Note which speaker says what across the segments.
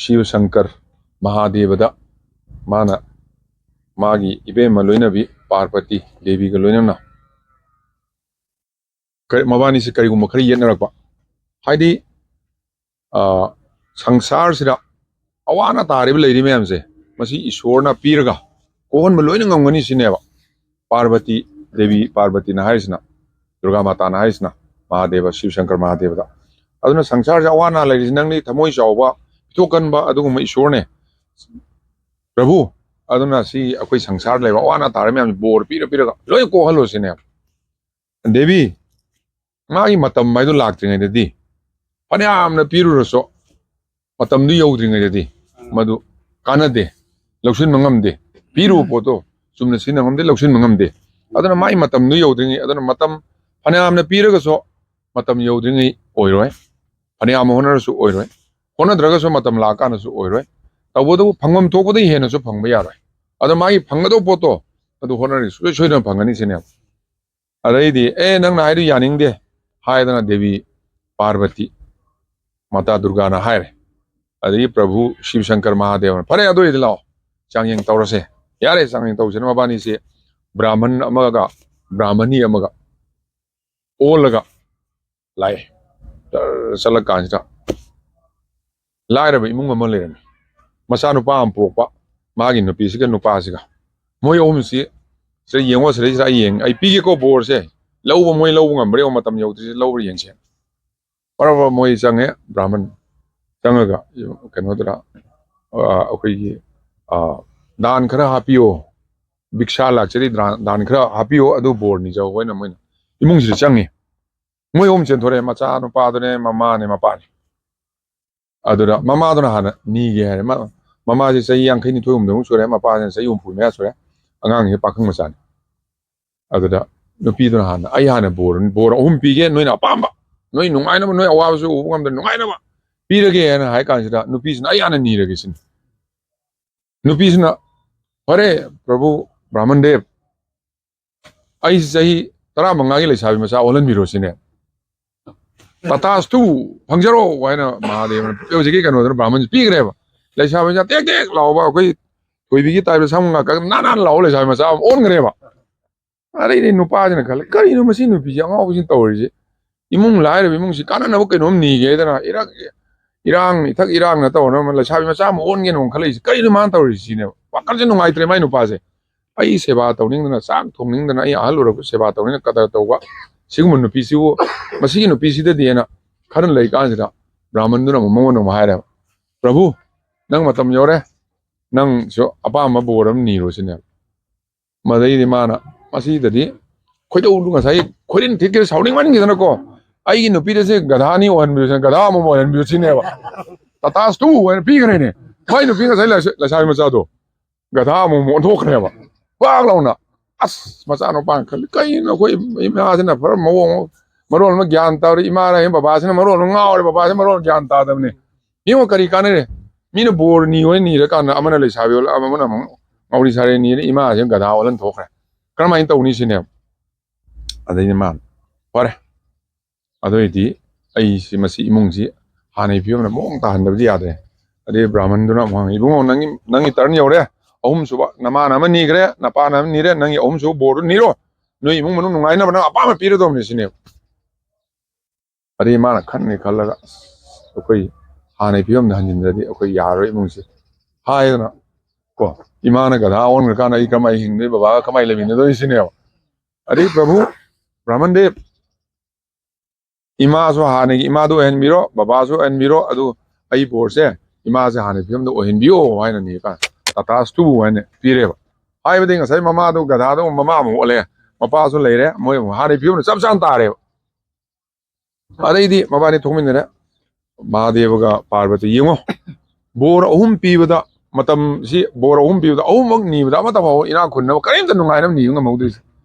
Speaker 1: Shiva Shankar Mahadevada Mana Magi Ibe Maloinabi Parvati Devi Galoina Mabani Sikarigu Makari Yenarapa Heidi Sangsar Sida Awana Tarib Lady Mamse Masi Ishorna Piraga Kohon Maloina Ngani Sineva Parvati Devi Parvati Nahaisna Durga Mata Nahaisna Mahadeva Shiva Shankar Mahadevada Aduna Sangsar Awana Ladies Nangli Tamoi Shawa Token ba aduguma ishorne Prabhu aduna si akoi sangsar leba wana tarame am bor pira loi ko halo sine Devi magi matam mai du laktringai dedi pane amna piru roso matam du yodringai dedi madu kanade loksin mangamde piru poto sumna sinangamde loksin mangamde aduna mai matam du yodringai aduna matam pane amna piraga so matam yodringai oiroi pane am honar su oiroi Hona Dragaso Matam Lakana su oiroi. Tawadu Pangam Topodi Henaso Pangbayara. Other Mai Pangado Poto, the Honor is Sudan Panganisina. A lady, Nang Naidu Yaning de higher than a Devi Parvati Mata Durgana Hire. Adi Prabhu Shiv Shankar Mahadevan. Pareado is law. Changyang Taurase. Yare Sanging Tausen Mabani say Brahman Amaga, Brahmani Amaga. Olaga Lai Salakansta. Laira ba imong mamaleren masano pa ang popa magin no pisiga no pasiga moy si sa yengo sa yeng ay pigi ko bor se law ba moy law ngamre o matam yaw ti law yeng se para ba moy sange brahman sangaga kano dra okay dan khara hapio biksha lakchari dan khara hapio adu bor ni jaw hoina moy imong si changi moy chen thore macha no pa done mama ne mapa Adura Mama Dona Hana Ni Mama is a young Kenny to whom sure my parents say you put me as well. Angang he packing masan. Adura no Peter Han, I had a born, bore pig, no in a pamba. No, I never know I was one the no I never. Peter again, I consider no peace, I am need a reason. No peace na Hare Prabhu Brahman Dev. I say Taramangil is having Masa all and Miros in it. Tatas tu Pangjaro, why not Mahadev? It was a gig another Brahman's big rev. Let's have a take law. We begin to some Nana law, let's have myself own greva. I didn't know part in a color. You machine of young always in Tories. Imung liar, Imung Sikana, no can only get Iran, it took Iran at all. Let's have myself own on college. Carry Mantoris, you know. What can't you know? I remind you, Paze. I say about owning the Sam, Toning the Naya, Alur, Sebato in a Katatowa. Sigmund Pisu, Masino Pisi de Diana, current like Anzida, Brahman Mono Mahara. Prabhu, Nang Matam Yore, Nang so Apama Boram Niros in them. Madai de Mana, Masi the day, quite old as I couldn't take a sounding one in a go. I in the Peter Gadani or Gadamo and Busineva. Tatas too, and Pigane. Why the fingers I let Masado? Gadamo won't talk never. Paglona. As Masano Bank, Kaino, Imagine for more Maron Ganta, Imara, Babas, and Maron, Babas, and Maron Ganta, them. You Caricane, Mina Bor, New and Nirakan, Amalis Havil, Amana, Maurice near Imagine Gadao and Toka. Come into Nisinem. And then man. What? Other day, I see Masi Mungsi, Honey Pium, and Monta, and the other. A day Brahman do not want you Nangi turn your there. Suba Namana Nigre, Napana Nire, Nangi Omso Boru Niro. No, you know, I never know about a period of this in it. Adimana can't color okay. Hane Pium Hanjin, okay, Yara Munsi. Hi, Imana got our own Kana Ikama in the Baba, Kama living in the Sineo. Adi Prabhu, Brahman Dev Imazo Hane, Imado and Miro, Babazo and Miro, Adu Aipor, Imaza Hane Pium, the Ohinbio, wine and Nika. Tatas two and Pireva. Everything I say, Mamado, Gadado, Mamma, Ole, Mapazo later, Moy, Harry Pune, some Santare. Already, Mabani told me that Mahadeva Parvati, you know, bore Umpi with the Matam, she bore Umpi with the Omni with the Matavo in Akuna, kind of I am new about this.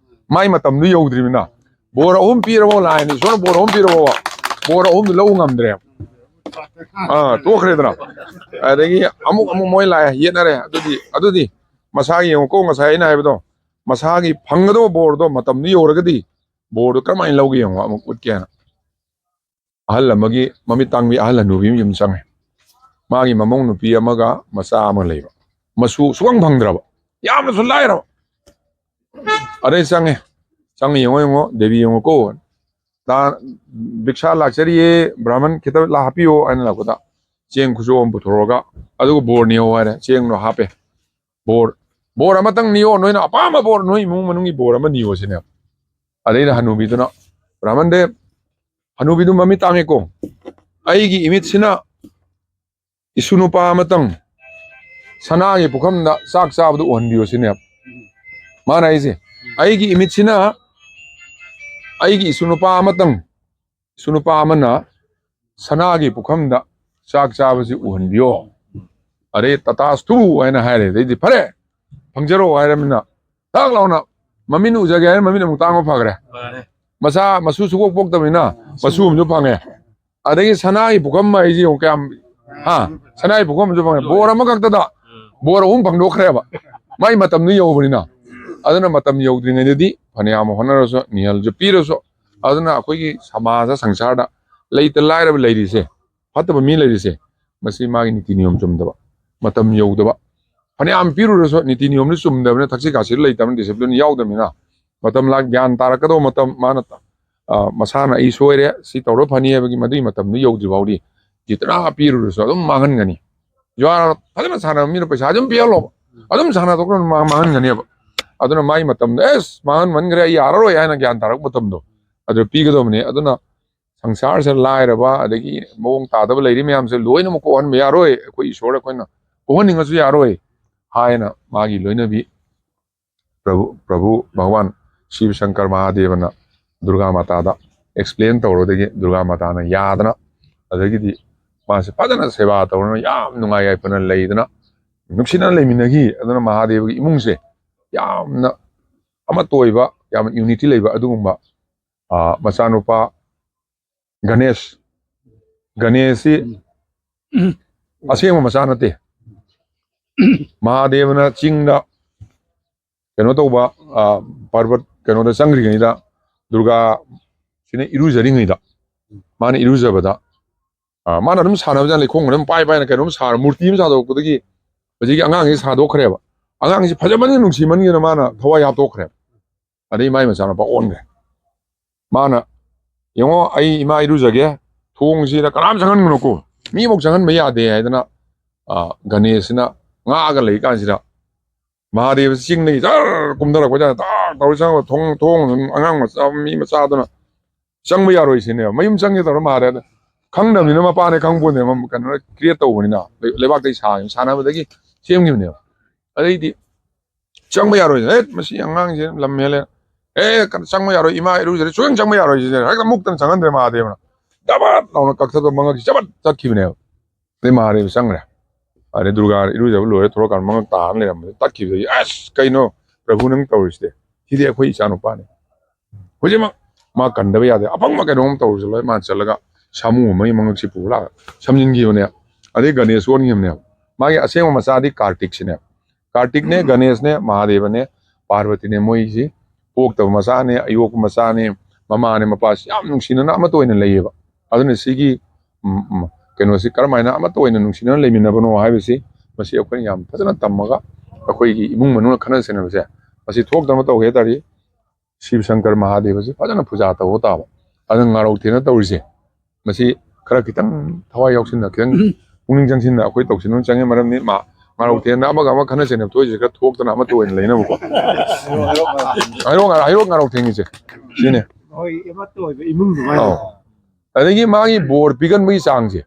Speaker 1: My Matam New Dreamina. Bore Umpi line is one bore Umpi, bore Om the Longam there. Talk enough. I think Amumoila, Yenare, Adudi, Masagi, and Kongas, I know. Masagi, Pangado, Bordo, Matam Neo Regadi, Bordo, come in Logi, would can. Alla Magi, Mamitang, Alla Nubium Sang. ꯃꯥꯒꯤ ꯃꯃꯧ ꯅꯨꯄꯤ ꯑꯃꯒ ꯃꯆꯥ ꯑꯃ ꯂꯩꯕ ꯃꯁꯨ ꯁꯨꯡꯐꯪ ꯐꯪꯗ꯭ꯔꯕ ꯌꯥꯝꯅꯁꯨ ꯂꯥꯏꯔꯕ ꯑꯗꯩ ꯆꯪꯉꯦ ꯌꯦꯡꯉꯣ ꯗꯦꯕꯤ ꯌꯦꯡꯉꯣꯀꯣ ꯕꯤꯛꯁꯥ ꯂꯥꯛꯆꯔꯤꯌꯦ ꯕ꯭ꯔꯥꯍꯃꯟ ꯈꯤꯇ ꯍꯥꯞꯄꯤꯌꯣ ꯍꯥꯏꯅ ꯂꯥꯛꯄꯗ ꯆꯦꯡ ꯈꯨꯖꯣ ꯑꯃ ꯄꯨꯊꯣꯔꯛꯑꯒ ꯑꯗꯨꯒ ꯕꯣꯔ ꯅꯤꯌꯣ ꯍꯥꯏꯔꯦ ꯆꯦꯡꯗꯣ ꯍꯥꯞꯄꯦ ꯕꯣꯔ ꯑꯃꯇꯪ ꯅꯤꯌꯣ ꯅꯣꯏꯅ ꯑꯄꯥꯝꯕ ꯕꯣꯔ ꯅꯣꯏ ꯏꯃꯨꯡ ꯃꯅꯨꯡꯒꯤ ꯕꯣꯔ ꯑꯃ ꯅꯤꯌꯣ ꯁꯤꯅꯦ ꯑꯗꯩꯗ ꯍꯅꯨꯕꯤꯗꯨꯅ ꯕ꯭ꯔꯥꯍꯃꯟꯗꯦꯕ ꯍꯅꯨꯕꯤꯗꯨ ꯃꯃꯤꯠ ꯇꯥꯡꯉꯦꯀꯣ ꯑꯩꯒꯤ ꯏꯃꯤꯠꯁꯤꯅ ꯏꯁꯨ ꯅꯨꯄꯥ ꯑꯃꯇꯪ ꯁꯅꯥꯒꯤ ꯄꯨꯈꯝꯗ ꯆꯥꯛ ꯆꯥꯕꯗꯨ ꯎꯍꯟꯕꯤꯌꯣ ꯁꯤꯅꯦꯕ ꯃꯥꯅ ꯑꯩꯁꯦ ꯑꯩꯒꯤ ꯏꯃꯤꯠꯁꯤꯅ ꯑꯩꯒꯤ ꯏꯁꯨ ꯅꯨꯄꯥ ꯑꯃꯅ ꯁꯅꯥꯒꯤ ꯄꯨꯈꯝꯗ ꯆꯥꯛ ꯆꯥꯕꯁꯤ ꯎꯍꯟꯕꯤꯌꯣ ꯑꯗꯩ ꯇꯇꯥꯁꯇꯨ ꯍꯥꯏꯅ ꯍꯥꯏꯔꯦ ꯑꯗꯩꯗꯤ ꯐꯔꯦ ꯐꯪꯖꯔꯣ ꯍꯥꯏꯔꯕꯅꯤꯅ ꯊꯛ ꯂꯥꯎꯅ ꯃꯃꯤꯠ ꯎꯖꯒꯦ ꯍꯥꯏꯔ ꯃꯃꯤꯠ ꯑꯃꯨꯛ ꯇꯥꯡꯕ ꯐꯈ꯭ರೆ ꯃꯁꯨ ꯁꯨꯡꯄꯣꯛ ꯄꯣꯛꯇꯕꯅꯤꯅ ꯃꯁꯨ ꯑꯃꯁꯨ ꯐꯪꯉꯦ ꯑꯗꯒꯤ ꯁꯅꯥꯒꯤ ꯄꯨꯈꯝ ꯍꯥꯏꯁꯤ ꯌꯦꯡꯉꯨ ꯀꯌꯥꯝ ꯁꯅꯥꯒꯤ ꯄꯨꯈꯝ ꯑꯃꯁꯨ ꯐꯪꯉꯦ ꯕꯣꯔ ꯑꯃꯈꯛꯇꯗ ꯕꯣꯔ 3 ꯐꯪꯗꯣꯛꯈ꯭ꯔꯦꯕ ꯃꯥꯏ ꯃꯇꯝꯗꯨ ꯌꯧꯕꯅꯤ나 ꯑꯗꯨꯅ ꯃꯇꯝ ꯌꯧꯗ꯭ꯔꯤꯉꯩꯗꯗꯤ ꯐꯅꯌꯥꯝ ꯍꯣꯠꯅꯔꯁꯨ ꯅꯤꯍꯜꯁꯨ ꯄꯤꯔꯁꯨ ꯑꯗꯨꯅ ꯑꯩꯈꯣꯏꯒꯤ ꯁꯃꯥꯖ ꯁꯪꯁꯥꯔꯗ ꯂꯩꯇ ꯂꯥꯏꯔꯕ ꯂꯩꯔꯤꯁꯦ ꯐꯠꯇꯕ ꯃꯤ ꯂꯩꯔꯤꯁꯦ ꯃꯁꯤ ꯃꯥꯒꯤ ꯅꯤꯇꯤ ꯅꯤꯌꯣꯝ ꯆꯨꯝꯗꯕ ꯃꯇꯝ ꯌꯧꯗꯕ ꯐꯅꯌꯥꯝ ꯄꯤꯔꯨꯔꯁꯨ ꯅꯤꯇꯤ ꯅꯤꯌꯣꯝꯗꯨ ꯆꯨꯝꯗꯕꯅꯤꯅ ꯊꯛꯁꯤ ꯈꯥꯁꯤ ꯂꯩꯇꯕꯅꯤꯅ ꯗꯤꯁꯤꯄ꯭ꯂꯤꯟ ꯌꯥꯎꯗꯕꯅꯤꯅ ꯃꯇꯝ ꯒ꯭ꯌꯥꯟ ꯇꯥꯔꯛꯀꯗꯧꯕ ꯃꯇꯝ ꯃꯥꯅ ꯃꯁꯥꯅ ꯑꯩ ꯁꯣꯏꯔꯦ ꯁꯤ ꯇꯧꯔ ꯐꯅꯤ ꯍꯥꯏꯕꯒꯤ ꯃꯗꯨꯒꯤ ꯃꯇꯝꯗꯨ ꯌꯧꯗ꯭ꯔꯤ ꯐꯥꯎꯗꯤ ꯖꯤꯇꯅ ꯄꯤꯔꯨꯔꯁꯨ ꯑꯗꯨꯝ ꯃꯥꯡꯍꯟꯒꯅꯤ ꯖꯨꯋꯥꯔ ꯐꯖꯅ ꯁꯥꯟꯅꯕ ꯃꯤꯅ ꯄꯩꯁꯥ ꯑꯗꯨꯝ ꯄꯤꯍꯜꯂꯣꯕ ꯑꯗꯨꯝ ꯁꯥꯟꯅꯊꯣꯛꯈ꯭ꯔꯅ ꯃꯥꯡꯍꯟꯒꯅꯦꯕ ꯑꯗꯨꯅ ꯃꯥꯒꯤ ꯃꯇꯝꯗ ꯃꯥꯡꯍꯟꯃꯟꯈ꯭ꯔꯦ ꯑꯩ ꯌꯥꯔꯔꯣꯏ ꯍꯥꯏꯅ ꯒ꯭ꯌꯥꯟ ꯇꯥꯔꯛꯄ ꯃꯇꯝꯗꯣ ꯑꯗꯨ ꯄꯤꯒꯗꯕꯅꯤ ꯑꯗꯨꯅ ꯁꯪꯁꯥꯔꯁꯤꯗ ꯂꯥꯏꯔꯕ ꯑꯗꯒꯤ ꯃꯑꯣꯡ ꯇꯥꯗꯕ ꯂꯩꯔꯤ ꯃꯌꯥꯝꯁꯦ ꯂꯣꯏꯅꯃꯛ ꯀꯣꯛꯍꯟꯕ ꯌꯥꯔꯣꯏ ꯑꯩꯈꯣꯏ ꯏꯁꯣꯔ ꯑꯩꯈꯣꯏꯅ ꯀꯣꯛꯍꯟꯅꯤꯡꯉꯁꯨ ꯌꯥꯔꯣꯏ ꯍꯥꯏꯅ ꯃꯥꯒꯤ ꯂꯣꯏꯅꯕꯤ ꯄ꯭ꯔꯚꯨ ꯚꯒꯋꯥꯟ ꯁꯤꯕ ꯁꯪꯀꯔ ꯃꯍꯥꯗꯦꯕꯅ ꯗꯨꯔꯒꯥ ꯃꯥꯇꯥꯗ ꯑꯦꯛꯁꯄ꯭ꯂꯦꯟ ꯇꯧꯔꯗꯒꯤ ꯗꯨꯔꯒꯥ ꯃꯥꯇꯥꯅ ꯌꯥꯗꯅ ꯑꯗꯒꯤꯗꯤ ꯃꯥꯁꯦ ꯐꯖꯅ ꯁꯦꯕꯥ ꯇꯧꯔꯅ ꯌꯥꯝ ꯅꯨꯡꯉꯥꯏ ꯌꯥꯏꯐꯅ ꯂꯩꯗꯅ ꯅꯨꯡꯁꯤꯅꯅ ꯂꯩꯃꯤꯟꯅꯈꯤ ꯑꯗꯨꯅ ꯃꯍꯥꯗꯦꯕꯒꯤ ꯏꯃꯨꯡꯁꯦ ꯌꯥꯝꯅ ꯑꯃꯠꯇ ꯑꯣꯏꯕ ꯌꯥꯝꯅ ꯌꯨꯅꯤꯇꯤ ꯂꯩꯕ ꯑꯗꯨꯒꯨꯝꯕ ꯃꯆꯥꯅꯨꯄꯥ ꯒꯅꯦꯁꯁꯤ ꯑꯁꯦꯡꯕ ꯃꯆꯥ ꯅꯠꯇꯦ ꯃꯍꯥꯗꯦꯕꯅ ꯆꯤꯡꯗ ꯀꯩꯅꯣ ꯇꯧꯕ ꯄꯥꯔꯕꯠ ꯀꯩꯅꯣꯗ ꯆꯪꯈ꯭ꯔꯤꯉꯩꯗ ꯗꯨꯔꯒꯥ ꯁꯤꯅ ꯏꯔꯨꯖꯔꯤꯉꯩꯗ ꯃꯥꯅ ꯏꯔꯨꯖꯕꯗ ꯃꯥꯅ ꯑꯗꯨꯝ ꯁꯥꯟꯅꯕꯖꯥꯠ ꯂꯩꯈꯣꯝ ꯑꯗꯨꯝ पायना ꯀꯩꯅꯣꯝ ꯁꯥꯔ ꯃꯨꯔꯇꯤ ꯑꯃ ꯁꯥꯗꯣꯛꯄꯗꯒꯤ ꯍꯧꯖꯤꯛꯀꯤ ꯑꯉꯥꯡꯁꯤ ꯁꯥꯗꯣꯛꯈ꯭ꯔꯦꯕ ꯑꯉꯥꯡꯁꯤ ꯐꯖꯃꯟꯅ ꯅꯨꯡꯁꯤꯃꯟꯒꯤꯗꯅ ꯃꯥꯅ ꯊꯋꯥꯏ ꯍꯥꯞꯇꯣꯛꯈ꯭ꯔꯦꯕ ꯑꯗꯩ ꯃꯥꯏ ꯃꯆꯥꯅꯨꯄꯥ ꯑꯣꯟꯈ꯭ꯔꯦ ꯃꯥꯅ ꯌꯦꯡꯉꯣ ꯑꯩ ꯏꯃꯥ ꯏꯔꯨꯖꯒꯦ ꯊꯣꯡꯁꯤꯗ ꯀꯅꯥꯝ ꯆꯪꯍꯟꯒꯅꯨꯀꯣ ꯃꯤꯐꯥꯎ ꯆꯪꯍꯟꯕ ꯌꯥꯗꯦ ꯍꯥꯏꯗꯅ ꯒꯅꯦꯁꯁꯤꯅ ꯉꯥꯛꯑꯒ ꯂꯩ ꯀꯥꯟꯁꯤꯗ ꯃꯍꯥꯗꯦꯕꯁꯤ ꯆꯤꯡꯗꯒꯤ ꯖꯔ ꯀꯨꯝꯊꯔꯛꯄꯖꯥꯠꯅ ꯇꯥꯛ ꯇꯧꯔ ꯆꯪꯉꯒ ꯊꯣꯡ ꯑꯉꯥꯡ ꯃꯆꯥ ꯃꯤ ꯃꯆꯥꯗꯨꯅ ꯆꯪꯕ ꯌꯥꯔꯣꯏ ꯁꯤꯅꯦꯕ ꯃꯌꯨꯝ ꯆꯪꯒꯦ ꯇꯧꯔ ꯃꯍꯥꯗꯦꯕ ꯈꯪꯗꯕꯅꯤꯅ ꯃꯄꯥꯅꯦ ꯈꯪꯄꯣꯟꯅꯦ ꯀꯩꯅꯣ ꯀ꯭ꯔꯤꯌꯦꯠ ꯇꯧꯕꯅꯤꯅ ꯂꯩꯕꯥꯛꯇꯒꯤ ꯁꯥꯟꯅꯕꯗꯒꯤ ꯁꯦꯝꯈꯤꯕꯅꯦꯕ ꯑꯗꯩꯗꯤ ꯆꯪꯕ ꯌꯥꯔꯣꯏ ꯃꯁꯤ ꯑꯉꯥꯡꯁꯦ ꯂꯝ ꯍꯦꯜꯂꯦ ꯆꯪꯕ ꯌꯥꯔꯣꯏ ꯏꯃꯥ ꯏꯔꯨꯖꯔꯦ ꯁꯨꯡꯆꯪ ꯆꯪꯕ ꯌꯥꯔꯣꯏ ꯁꯤꯁꯦ ꯍꯦꯛꯇ ꯃꯨꯛꯇꯅ ꯆꯪꯍꯟꯗ꯭ꯔꯦ ꯃꯍꯥꯗꯦꯕꯅ ꯗꯕꯠ ꯂꯥꯎꯅ ꯀꯛꯊꯠꯄ ꯃꯉꯛꯁꯤ ꯆꯕꯠ ꯆꯠꯈꯤꯕꯅꯦꯕ ꯑꯗꯩ ꯃꯍꯥꯗꯦꯕ ꯆꯪꯈ꯭ꯔꯦ ꯑꯗꯩ ꯗꯨꯔꯒꯥ ꯏꯔꯨꯖꯕ ꯂꯣꯏꯔ ꯊꯣꯛꯂꯛꯀꯥꯟꯗ ꯃꯉꯛ ꯇꯥꯔ ꯂꯩꯔꯝꯕꯗ ꯇꯠꯈꯤꯕꯗꯒꯤ ꯑꯁ ꯀꯩꯅꯣ ꯄ꯭ꯔꯚꯨ ꯅꯪ ꯇꯧꯔꯤꯁꯤꯗꯤ ꯁꯤꯗꯤ ꯑꯩꯈꯣꯏ ꯏꯆꯥꯅꯨꯄꯥꯅꯤ ꯍꯧꯖꯤꯛꯃꯛ ꯃꯥ ꯀꯟꯗꯕ ꯌꯥꯗꯦ ꯑꯄꯪꯕ ꯀꯩꯅꯣꯝ ꯇꯧꯔꯁꯨ ꯂꯣꯏ ꯃꯥ ꯆꯠꯂꯒ ꯁꯥꯃꯨ ꯑꯃꯒꯤ ꯃꯉꯛꯁꯤ ꯄꯨꯔ ꯂꯥꯛꯑ ꯁꯝꯖꯤꯟꯈꯤꯕꯅꯦ ꯑꯗꯩ ꯒꯅꯦꯁ ꯑꯣꯟꯈꯤꯕꯅꯦꯕ ꯃꯥꯒꯤ ꯑꯁꯦꯡꯕ ꯃꯆꯥꯗꯤ ꯀꯥꯔꯇꯤꯛꯁꯤꯅꯦ ꯀꯥꯔꯇꯤꯛꯅꯦ ꯒꯅꯦꯁꯅꯦ ꯃꯍꯥꯗꯦꯕꯅꯦ ꯄꯥꯔꯕꯇꯤꯅꯦ ꯃꯣꯏꯁꯤ ꯄꯣꯛꯇꯕ ꯃꯆꯥꯅꯦ ꯑꯌꯣꯛꯄ ꯃꯆꯥꯅꯦ ꯃꯃꯥꯅꯦ ꯃꯄꯥꯁꯤ ꯌꯥꯝ ꯅꯨꯡꯁꯤꯅꯅ ꯑꯃꯠꯇ ꯑꯣꯏꯅ ꯂꯩꯌꯦꯕ ꯑꯗꯨꯅ ꯁꯤꯒꯤ ꯀꯩꯅꯣꯁꯤ ꯀꯔꯝꯍꯥꯏꯅ ꯑꯃꯠꯇ ꯑꯣꯏꯅ ꯅꯨꯡꯁꯤꯅꯅ ꯂꯩꯃꯤꯟꯅꯕꯅꯣ ꯍꯥꯏꯕꯁꯤ ꯃꯁꯤ ꯑꯩꯈꯣꯏꯅ ꯌꯥꯝ ꯐꯖꯅ ꯇꯝꯃꯒ ꯑꯩꯈꯣꯏꯒꯤ ꯏꯃꯨꯡ ꯃꯅꯨꯡ ꯈꯠꯅ ꯆꯩꯅꯕꯁꯦ ꯃꯁꯤ ꯊꯣꯛꯇꯅꯕ ꯇꯧꯒꯦ ꯍꯥꯏ ꯇꯥꯔꯗꯤ ꯁꯤꯕ ꯁꯪꯀꯔ ꯃꯍꯥꯗꯦꯕꯁꯤ ꯐꯖꯅ ꯄꯨꯖꯥ ꯇꯧꯕ ꯇꯥꯕ ꯑꯗꯨꯅ ꯉꯥꯔꯧꯊꯦꯅ ꯇꯧꯔꯤꯁꯦ ꯃꯁꯤ ꯈꯔ ꯈꯤꯇꯪ ꯊꯋꯥꯏ ꯌꯥꯎꯁꯤꯟꯅ ꯈꯤꯇꯪ ꯄꯨꯛꯅꯤꯡ ꯆꯪꯁꯤꯟꯅ ꯑꯩꯈꯣꯏ ꯇꯧꯁꯤꯟꯕ ꯆꯪꯉꯦ ꯃꯔꯝꯗꯤ ꯉꯥꯔꯧꯊꯦꯟꯅ ꯑꯃꯒ ꯑꯃꯒ ꯈꯠꯅ ꯆꯩꯅꯕ ꯊꯣꯛꯏꯁꯦ ꯈꯔ ꯊꯣꯛꯇꯅ ꯑꯃꯠꯇ ꯑꯣꯏꯅ ꯂꯩꯅꯕꯀꯣ ꯍꯩꯔꯣꯛ ꯉꯥꯔꯧꯊꯦꯡꯉꯤꯁꯦ ꯁꯤꯅꯦ ꯑꯗꯒꯤ ꯃꯥꯒꯤ ꯕꯣꯔ ꯄꯤꯒꯟꯕꯒꯤ ꯆꯥꯡꯁꯦ